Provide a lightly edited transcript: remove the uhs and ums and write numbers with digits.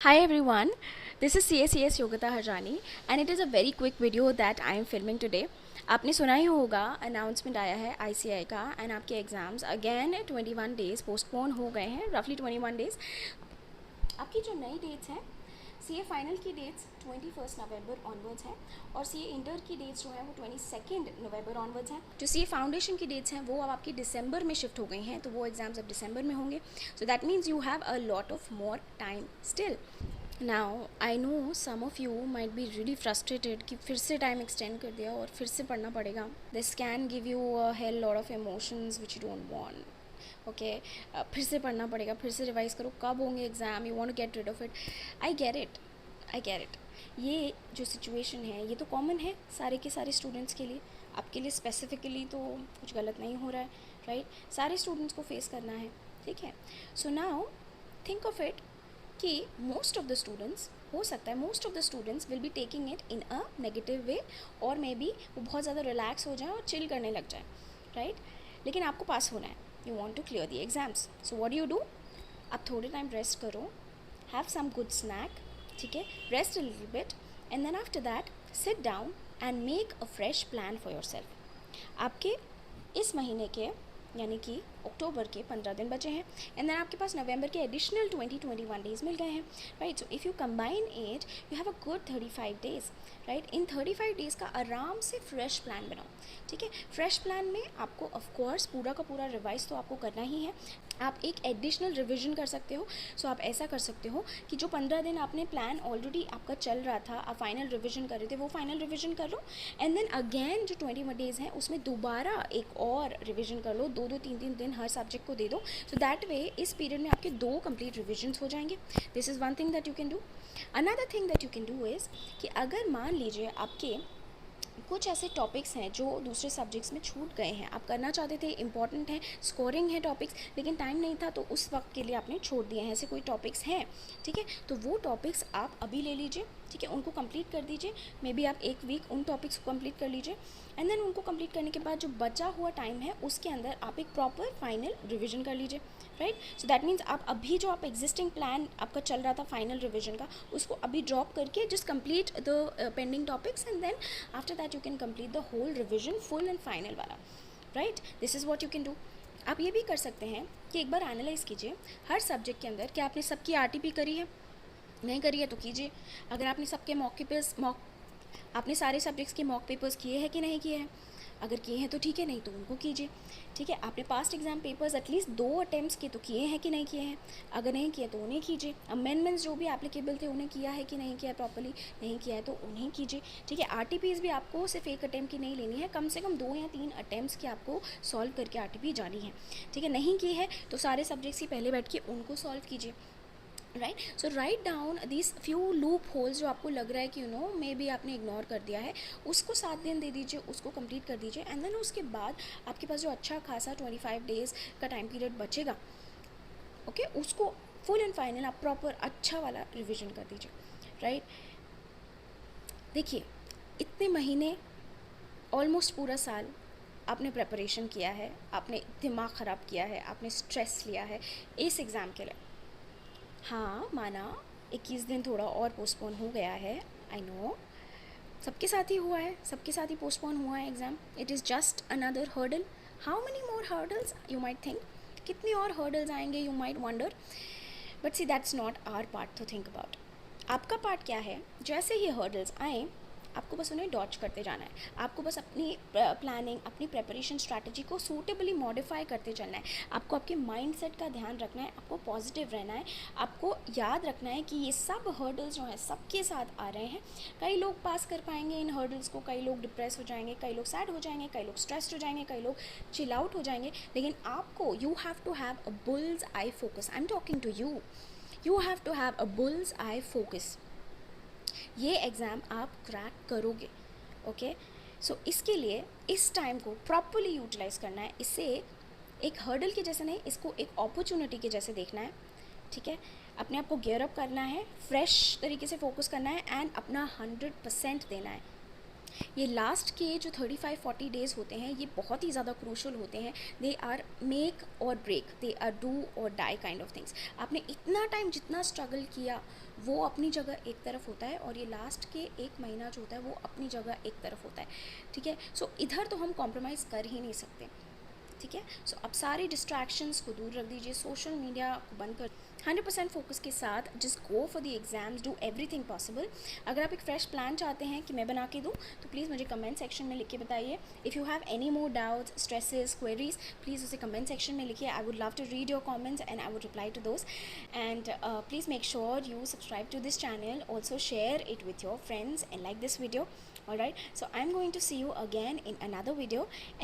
Hi everyone, this is CACS Yogata Harjani and it is a very quick video that I am filming today. आपने सुना ही होगा announcement आया है ICI का and आपके exams again 21 days postpone हो गए हैं, रफली 21 डेज़। आपकी जो नई डेट्स हैं CA फाइनल की डेट्स 21 नवंबर ऑनवर्ड्स हैं और CA इंटर की डेट्स जो हैं वो 22 नवंबर ऑनवर्ड्स हैं। जो CA फाउंडेशन की डेट्स हैं वो अब आपकी दिसंबर में शिफ्ट हो गई हैं, तो वो एग्ज़ाम्स अब दिसंबर में होंगे। So that means you have a lot of more time still. Now I know some of you might be really frustrated कि फिर से टाइम एक्सटेंड कर दिया और फिर से पढ़ना पड़ेगा। This can give you a hell lot of emotions which you don't want. Okay, फिर से पढ़ना पड़ेगा, फिर से रिवाइज करो, कब होंगे exam, you want to get rid of it. I get it, I get it. ये जो सिचुएशन है ये तो कॉमन है सारे के सारे स्टूडेंट्स के लिए, आपके लिए स्पेसिफिकली तो कुछ गलत नहीं हो रहा है, राइट? सारे स्टूडेंट्स को फेस करना है, ठीक है। So now think of it कि मोस्ट ऑफ द स्टूडेंट्स, हो सकता है most of the students will be taking it in a negative way, और मे बी वो बहुत ज़्यादा रिलैक्स हो जाए और चिल करने लग जाए, राइट? लेकिन आपको पास होना है, you want to clear the exams. So what do, आप थोड़े टाइम रेस्ट करो, हैव सम गुड स्नैक, ठीक है, rest a little bit and then after that sit down and make a fresh plan for yourself. आपके इस महीने के यानी कि अक्टूबर के 15 दिन बचे हैं एंड देन आपके पास नवंबर के एडिशनल 21 डेज़ मिल गए हैं, right? So if you combine it you have a good 35 days, right? In 35 days का आराम से फ्रेश प्लान बनाओ, ठीक है। फ्रेश प्लान में आपको ऑफ कोर्स पूरा का पूरा रिवाइज तो आपको करना ही है, आप एक एडिशनल रिविजन कर सकते हो। सो आप ऐसा कर सकते हो कि जो 15 दिन आपने प्लान ऑलरेडी आपका चल रहा था, आप फाइनल रिविजन कर रहे थे, वो फाइनल रिविजन कर लो एंड देन अगेन जो 21 डेज़ हैं उसमें दोबारा एक और रिविजन कर लो, 2-2 3-3 दिन हर सब्जेक्ट को दे दो। सो दैट वे इस पीरियड में आपके 2 कंप्लीट रिविजन्स हो जाएंगे। This is one thing that you can do. Another thing that you can do is कि अगर मान लीजिए आपके कुछ ऐसे टॉपिक्स हैं जो दूसरे सब्जेक्ट्स में छूट गए हैं, आप करना चाहते थे, इंपॉर्टेंट है, स्कोरिंग है टॉपिक्स, लेकिन टाइम नहीं था, तो उस वक्त के लिए आपने छोड़ दिए हैं, ऐसे कोई टॉपिक्स हैं, ठीक है, तो वो टॉपिक्स आप अभी ले लीजिए, ठीक है, उनको कंप्लीट कर दीजिए। मे बी आप एक वीक उन टॉपिक्स को कंप्लीट कर लीजिए एंड देन उनको कंप्लीट करने के बाद जो बचा हुआ टाइम है उसके अंदर आप एक प्रॉपर फाइनल रिविजन कर लीजिए, राइट? सो दैट मीन्स आप अभी जो आप एग्जिस्टिंग प्लान आपका चल रहा था फाइनल रिविजन का, उसको अभी ड्रॉप करके just complete the pending topics and then after that you can complete the whole revision full and final वाला, right? This is what you can do. आप ये भी कर सकते हैं कि एक बार एनालाइज कीजिए हर सब्जेक्ट के अंदर क्या आपने सबकी RTP करी है, नहीं करी है तो कीजिए। अगर आपने सबके मॉक आपने सारे सब्जेक्ट्स के मॉक पेपर्स किए हैं कि नहीं किए हैं, अगर किए हैं तो ठीक है, नहीं तो उनको कीजिए, ठीक है। आपने past exam papers at least 2 attempts के तो किए हैं कि नहीं किए हैं, अगर नहीं किए तो उन्हें कीजिए। अमेंडमेंट्स जो भी एप्लीकेबल थे उन्हें किया है कि नहीं किया है प्रॉपर्ली, नहीं किया है तो उन्हें कीजिए, ठीक है। RTPs भी आपको सिर्फ एक अटैम्प्ट की नहीं लेनी है, कम से कम 2 या 3 अटैम्प्ट्स की आपको सॉल्व करके RTP जानी है, ठीक है। नहीं की है तो सारे सब्जेक्ट्स की पहले बैठ के उनको सॉल्व कीजिए, right? So write down this few loop holes जो आपको लग रहा है कि यू नो मे बी आपने इग्नोर कर दिया है, उसको 7 दिन दे दीजिए, उसको कंप्लीट कर दीजिए एंड देन उसके बाद आपके पास जो अच्छा खासा 25 डेज़ का टाइम पीरियड बचेगा, ओके, उसको फुल एंड फाइनल आप प्रॉपर अच्छा वाला रिविजन कर दीजिए, राइट? देखिए, इतने महीने, ऑलमोस्ट पूरा साल आपने प्रिपरेशन किया है, आपने दिमाग ख़राब किया है, आपने स्ट्रेस लिया है इस एग्ज़ाम के लिए। हाँ, माना 21 दिन थोड़ा और पोस्टपोन हो गया है, आई नो, सबके साथ ही हुआ है, सबके साथ ही पोस्टपोन हुआ है exam. It is just another hurdle. How many more hurdles you might think, कितने और हर्डल्स आएंगे you might wonder, but see that's not our part to think about. आपका पार्ट क्या है, जैसे ही हर्डल्स आए आपको बस उन्हें डॉच करते जाना है, आपको बस अपनी प्लानिंग, अपनी प्रेपरेशन स्ट्रैटेजी को सूटेबली मॉडिफाई करते चलना है, आपको आपके माइंडसेट का ध्यान रखना है, आपको पॉजिटिव रहना है, आपको याद रखना है कि ये सब हर्डल्स जो हैं सबके साथ आ रहे हैं। कई लोग पास कर पाएंगे इन हर्डल्स को, कई लोग डिप्रेस हो जाएंगे, कई लोग सैड हो जाएंगे, कई लोग स्ट्रेस्ड हो जाएंगे, कई लोग चिल आउट हो जाएंगे, लेकिन आपको you have to have a bull's eye focus. I am talking to you, you have to have a bull's eye focus. ये एग्ज़ाम आप क्रैक करोगे, ओके? सो इसके लिए इस टाइम को प्रॉपरली यूटिलाइज़ करना है, इसे एक हर्डल के जैसे नहीं, इसको एक अपॉर्चुनिटी के जैसे देखना है, ठीक है। अपने आप को गियर अप करना है, फ्रेश तरीके से फोकस करना है एंड अपना 100% देना है। ये लास्ट के जो 35-40 डेज़ होते हैं ये बहुत ही ज़्यादा क्रूशल होते हैं. दे आर मेक और ब्रेक, दे आर डू और डाई काइंड ऑफ थिंग्स. आपने इतना टाइम जितना स्ट्रगल किया वो अपनी जगह एक तरफ होता है, और ये लास्ट के 1 महीना जो होता है वो अपनी जगह एक तरफ होता है. ठीक है, सो इधर तो हम कॉम्प्रोमाइज़ कर ही नहीं सकते. ठीक है, सो अब सारे डिस्ट्रैक्शंस को दूर रख दीजिए, सोशल मीडिया को बंद कर 100% फोकस के साथ just go for the exams, do everything possible. अगर आप एक फ्रेश प्लान चाहते हैं कि मैं बना के दूँ तो प्लीज़ मुझे कमेंट सेक्शन में लिख के बताइए. If you have any more doubts, stresses, queries, please उसे कमेंट सेक्शन में लिखिए. I would love to read your comments and I would reply to those. And please make sure you subscribe to this channel, also share it with your friends and like this video. Alright, so I'm going to see you again in another video.